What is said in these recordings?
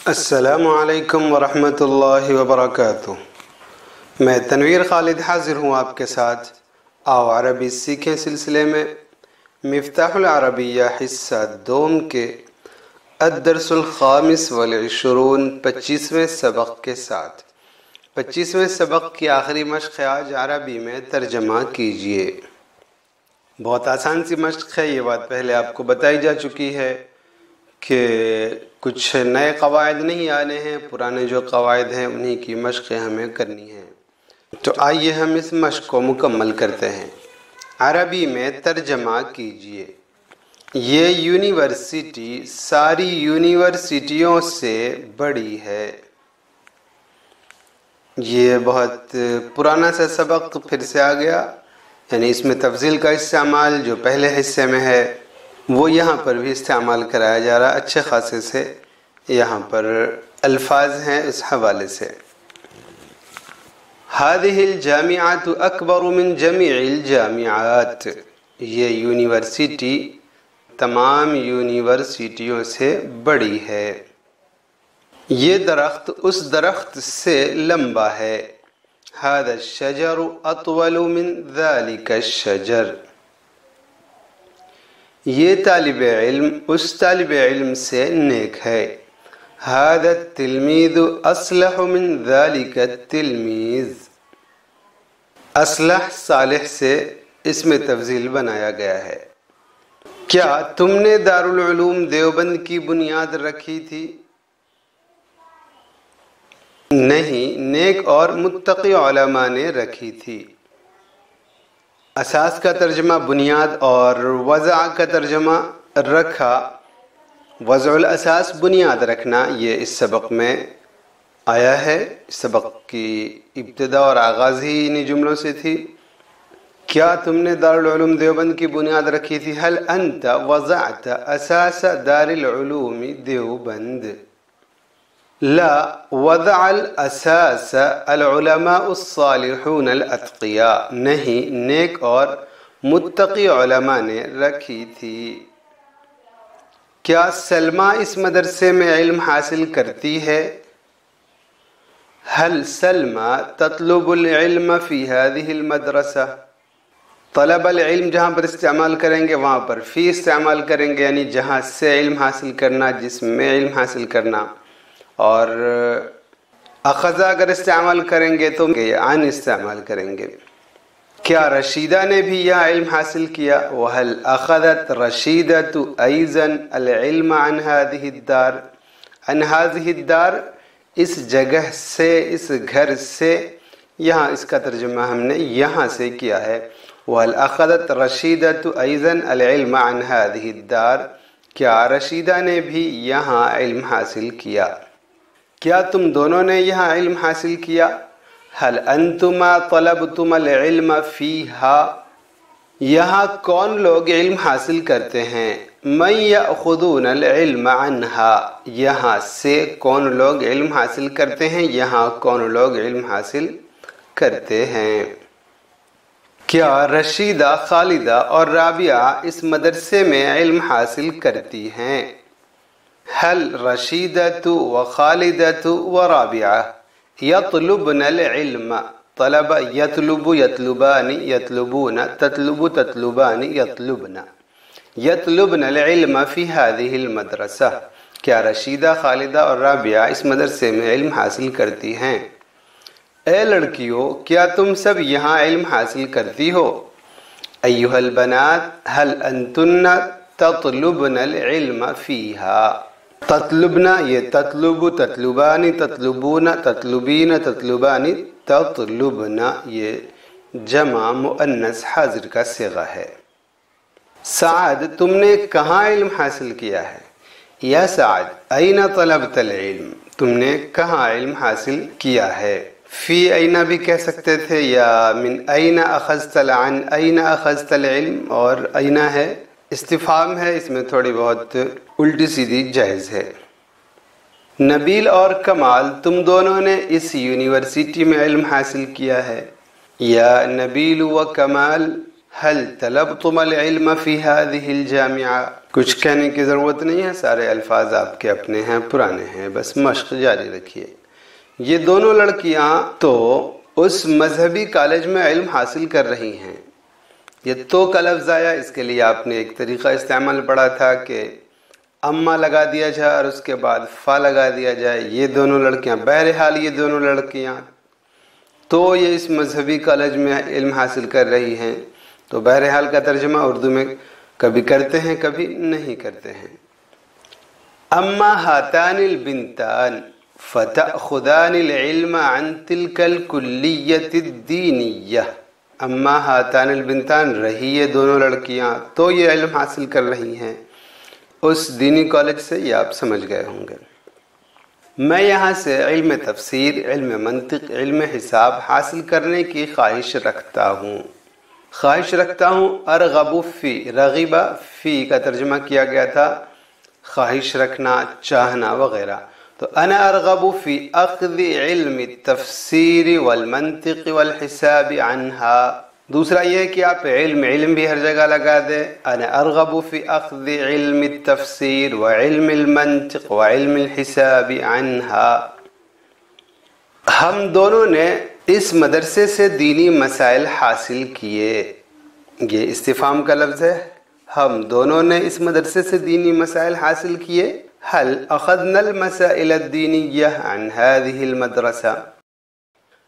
السلام علیکم ورحمۃ اللہ وبرکاتہ۔ میں تنویر خالد حاضر ہوں آپ کے ساتھ آؤ عربی سیکھیں سلسلے میں مفتاح العربیہ حصہ دوم کے الدرس الخامس والعشرون 25ویں سبق کے ساتھ۔ 25ویں سبق کی آخری مشق آج عربی میں ترجمہ کیجیے۔ بہت آسان سی مشق ہے، یہ بات پہلے آپ کو بتائی جا چکی ہے کہ کچھ نئے قواعد نہیں آنے ہیں، پرانے جو قواعد ہیں انہی کی مشقیں ہمیں کرنی ہیں۔ تو آئیے ہم اس مشق کو مکمل کرتے ہیں۔ عربی میں ترجمہ کیجیے۔ یہ یونیورسٹی ساری یونیورسٹیوں سے بڑی ہے۔ یہ بہت پرانا سا سبق پھر سے آ گیا، یعنی اس میں تفضیل کا استعمال جو پہلے حصے میں ہے وہ یہاں پر بھی استعمال کرایا جا رہا، اچھے خاصے سے یہاں پر الفاظ ہیں اس حوالے سے۔ هذه الجامعات اکبر من جمیع الجامعات، یہ یونیورسٹی تمام یونیورسٹیوں سے بڑی ہے۔ یہ درخت اس درخت سے لمبا ہے۔ هذا الشجر اطول من ذلك الشجر، یہ طالب علم اس طالب علم سے نیک ہے۔ هذا التلميذ اصلح من ذلك التلميذ، اصلح صالح سے اس میں تفضیل بنایا گیا ہے۔ کیا تم نے دارالعلوم دیوبند کی بنیاد رکھی تھی؟ نہیں، نیک اور متقی علماء نے رکھی تھی۔ اساس کا ترجمہ بنیاد اور وضع کا ترجمہ رکھا۔ وضع الاساس بنیاد رکھنا، یہ اس سبق میں آیا ہے۔ اس سبق کی ابتدا اور آغاز ہی انہی جملوں سے تھی۔ کیا تم نے دارالعلوم دیوبند کی بنیاد رکھی تھی؟ هل انت وضعت اساس دار العلوم دیوبند؟ لا، وضع الاساس العلماء الصالحون الاتقیاء، نہیں، نیک اور متقی علماء نے رکھی تھی۔ کیا سلمہ اس مدرسے میں علم حاصل کرتی ہے؟ هل سلمى تطلب العلم في هذه المدرسة؟ طلب العلم جہاں پر استعمال کریں گے وہاں پر فی استعمال کریں گے، یعنی جہاں سے علم حاصل کرنا، جس میں علم حاصل کرنا۔ اور اخذ اگر استعمال کریں گے تو عن استعمال کریں گے۔ کیا رشیدہ نے بھی یہاں علم حاصل کیا؟ وَهَلْ أَخَذَتْ رَشِيدَةُ أَيْضًا الْعِلْمَ عَنْ هَذِهِ الدَّارِ، عن هذه الدار، اس جگہ سے، اس گھر سے۔ یہاں اس کا ترجمہ ہم نے یہاں سے کیا ہے۔ وَهَلْ أَخَذَتْ رَشِيدَةُ أَيْضًا الْعِلْمَ عَنْ هَذِهِ الدَّارِ، کیا رشیدہ نے بھی یہاں علم حاصل کیا؟ کیا تم دونوں نے یہاں علم حاصل کیا؟ هل انتما طلبتم العلم فیہا، یہاں کون لوگ علم حاصل کرتے ہیں؟ من یأخذون العلم عنہا، یہاں سے کون لوگ علم حاصل کرتے ہیں؟ یہاں کون لوگ علم حاصل کرتے ہیں؟ کیا رشیدہ، خالدہ اور رابعہ اس مدرسے میں علم حاصل کرتی ہیں؟ هل رشیدۃ وخالدۃ ورابعہ یطلبن العلم، طلب یطلب، یطلبان، یطلبون، تطلب، تطلبان، یطلبن، یطلبن العلم فی هذه المدرسہ، کیا رشیدہ، خالدہ اور رابعہ اس مدرسے میں علم حاصل کرتی ہیں؟ اے لڑکیوں، کیا تم سب یہاں علم حاصل کرتی ہو؟ ایھا البنات هل انتن تطلبن العلم فیہا، تطلبنا، یہ تطلب، تطلبانی، تطلبون، تطلبین، تطلبانی، تطلبنا، یہ جمع مؤنث حاضر کا صیغہ ہے۔ سعد، تم نے کہاں علم حاصل کیا ہے؟ یا سعد این طلبت العلم، تم نے کہاں علم حاصل کیا ہے؟ فی این بھی کہہ سکتے تھے، یا من این اخذت عن این اخذت العلم، اور این ہے استفہام ہے، اس میں تھوڑی بہت الٹی سیدھی جائز ہے۔ نبیل اور کمال، تم دونوں نے اس یونیورسٹی میں علم حاصل کیا ہے؟ یا نبیل و کمال هل طلبتم العلم في هذه الجامعة؟ کچھ کہنے کی ضرورت نہیں ہے، سارے الفاظ آپ کے اپنے ہیں، پرانے ہیں، بس مشق جاری رکھیے۔ یہ دونوں لڑکیاں تو اس مذہبی کالج میں علم حاصل کر رہی ہیں۔ یہ تو کا لفظ آیا، اس کے لیے آپ نے ایک طریقہ استعمال پڑھا تھا کہ اما لگا دیا جائے اور اس کے بعد فا لگا دیا جائے۔ یہ دونوں لڑکیاں، بہرحال یہ دونوں لڑکیاں تو یہ اس مذہبی کالج میں علم حاصل کر رہی ہیں، تو بہرحال کا ترجمہ اردو میں کبھی کرتے ہیں کبھی نہیں کرتے ہیں۔ اما ہاتان البنتان فتأخذان العلم عن تلك الكلیۃ الدینیہ۔ اما ہاتان البنتان، رہی یہ دونوں لڑکیاں تو یہ علم حاصل کر رہی ہیں اس دینی کالج سے، یہ آپ سمجھ گئے ہوں گے۔ میں یہاں سے علم تفسیر، علم منطق، علم حساب حاصل کرنے کی خواہش رکھتا ہوں۔ ارغب فی، رغبہ فی کا ترجمہ کیا گیا تھا خواہش رکھنا، چاہنا وغیرہ، تو انا ارغب فی اخذ علم التفسیر والمنطق والحساب عنها۔ دوسرا یہ کہ آپ علم بھی ہر جگہ لگا دیں، انا ارغب فی اخذ علم التفسیر وعلم المنطق وعلم الحساب عنها۔ ہم دونوں نے اس مدرسے سے دینی مسائل حاصل کیے، یہ استفہام کا لفظ ہے، ہم دونوں نے اس مدرسے سے دینی مسائل حاصل کیے۔ هل اخذنا المسائل الدینیہ عن هذه المدرسہ،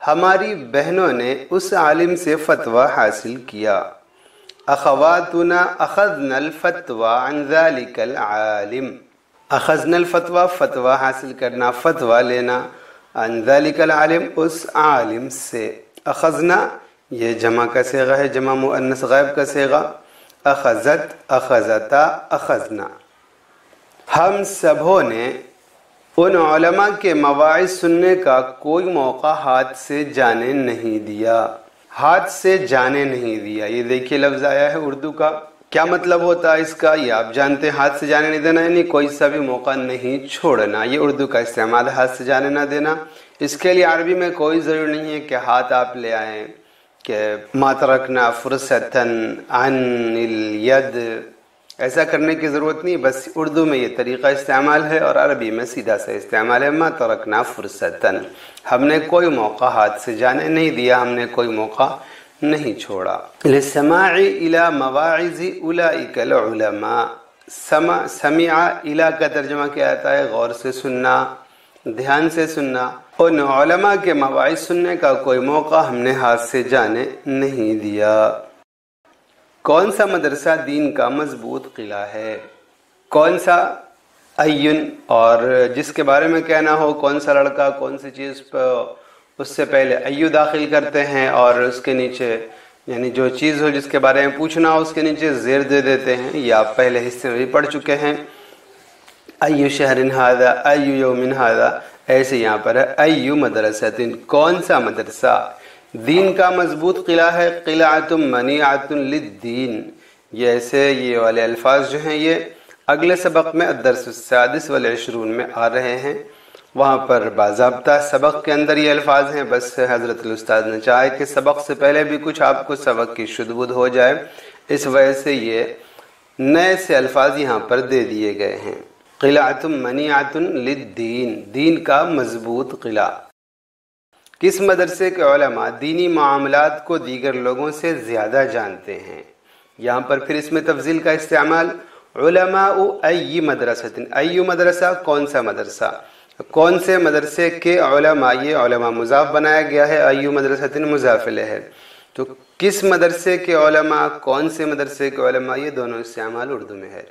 ہماری بہنوں نے اس عالم سے فتویٰ حاصل کیا۔ اخواتنا اخذنا الفتوى عن ذلك العالم، اخذنا الفتوى، فتویٰ حاصل کرنا، فتویٰ لینا، عن ذلك العالم، اس عالم سے۔ اخذنا یہ جمع کا صیغہ ہے، جمع مؤنث غائب کا صیغہ، اخذت، اخذتا، اخذنا۔ ہم سبوں نے ان علماء کے مواعظ سننے کا کوئی موقع ہاتھ سے جانے نہیں دیا، ہاتھ سے جانے نہیں دیا۔ یہ دیکھیے لفظ آیا ہے اردو کا، کیا مطلب ہوتا ہے اس کا یہ آپ جانتے ہیں، ہاتھ سے جانے نہیں دینا یعنی کوئی سا بھی موقع نہیں چھوڑنا، یہ اردو کا استعمال، ہاتھ سے جانے نہ دینا۔ اس کے لیے عربی میں کوئی ضروری نہیں ہے کہ ہاتھ آپ لے آئیں، کہ ما ترکنا فرصتا عن الید، ایسا کرنے کی ضرورت نہیں، بس اردو میں یہ طریقہ استعمال ہے اور عربی میں سیدھا سا استعمال ہے، ما ترکنا فرصتا، ہم نے کوئی موقع ہاتھ سے جانے نہیں دیا، ہم نے کوئی موقع نہیں چھوڑا۔ للسماع الى مواعظ اولئک العلماء، سمع الى کا ترجمہ کیا آتا ہے، غور سے سننا، دھیان سے سننا، ان علماء کے مواعظ سننے کا کوئی موقع ہم نے ہاتھ سے جانے نہیں دیا۔ کون سا مدرسہ دین کا مضبوط قلعہ ہے؟ کون سا ایون، اور جس کے بارے میں کہنا ہو کون سا لڑکا کون سی چیز پر، اس سے پہلے ایو داخل کرتے ہیں اور اس کے نیچے یعنی جو چیز ہو جس کے بارے میں پوچھنا ہو اس کے نیچے زیر دے دیتے ہیں، یہ آپ پہلے حصے میں بھی پڑھ چکے ہیں۔ ایو شہر ھذا، ایو یوم ھذا، ایسے یہاں پر ہے ایو مدرسۃ، کون سا مدرسہ دین کا مضبوط قلعہ ہے، قلعۃ منیعۃ للدین، یہ ایسے یہ والے الفاظ جو ہیں یہ اگلے سبق میں الدرس السادس والعشرون میں آ رہے ہیں، وہاں پر باضابطہ سبق کے اندر یہ الفاظ ہیں، بس حضرت الاستاذ نے چاہے کہ سبق سے پہلے بھی کچھ آپ کو سبق کی شد بدھ ہو جائے، اس وجہ سے یہ نئے سے الفاظ یہاں پر دے دیے گئے ہیں۔ قلعۃ منیعۃ للدین، دین کا مضبوط قلعہ۔ کس مدرسے کے علماء دینی معاملات کو دیگر لوگوں سے زیادہ جانتے ہیں؟ یہاں پر پھر اس میں تفضیل کا استعمال، علماء ای مدرسۃ، ای مدرسہ کون سا مدرسہ، کون سے مدرسے کے علماء، یہ علماء مضاف بنایا گیا ہے، ای مدرسۃ مضاف الیہ ہے، تو کس مدرسے کے علماء، کون سے مدرسے کے علماء، یہ دونوں استعمال اردو میں ہے۔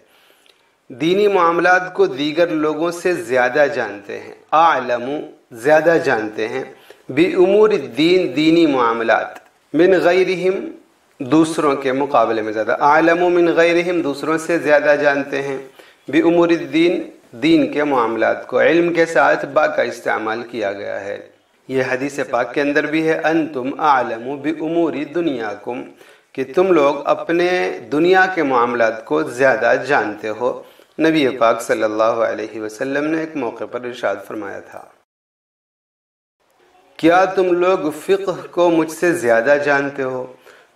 دینی معاملات کو دیگر لوگوں سے زیادہ جانتے ہیں، اعلم زیادہ جانتے ہیں، بامور الدین دینی معاملات، من غیرہم دوسروں کے مقابلے میں زیادہ، اعلم من غیرہم دوسروں سے زیادہ جانتے ہیں، بامور الدین دین کے معاملات کو، علم کے ساتھ با کا استعمال کیا گیا ہے۔ یہ حدیث پاک کے اندر بھی ہے، انتم اعلم بامور دنیاکم، کہ تم لوگ اپنے دنیا کے معاملات کو زیادہ جانتے ہو، نبی پاک صلی اللہ علیہ وسلم نے ایک موقع پر ارشاد فرمایا تھا، کیا تم لوگ فقہ کو مجھ سے زیادہ جانتے ہو؟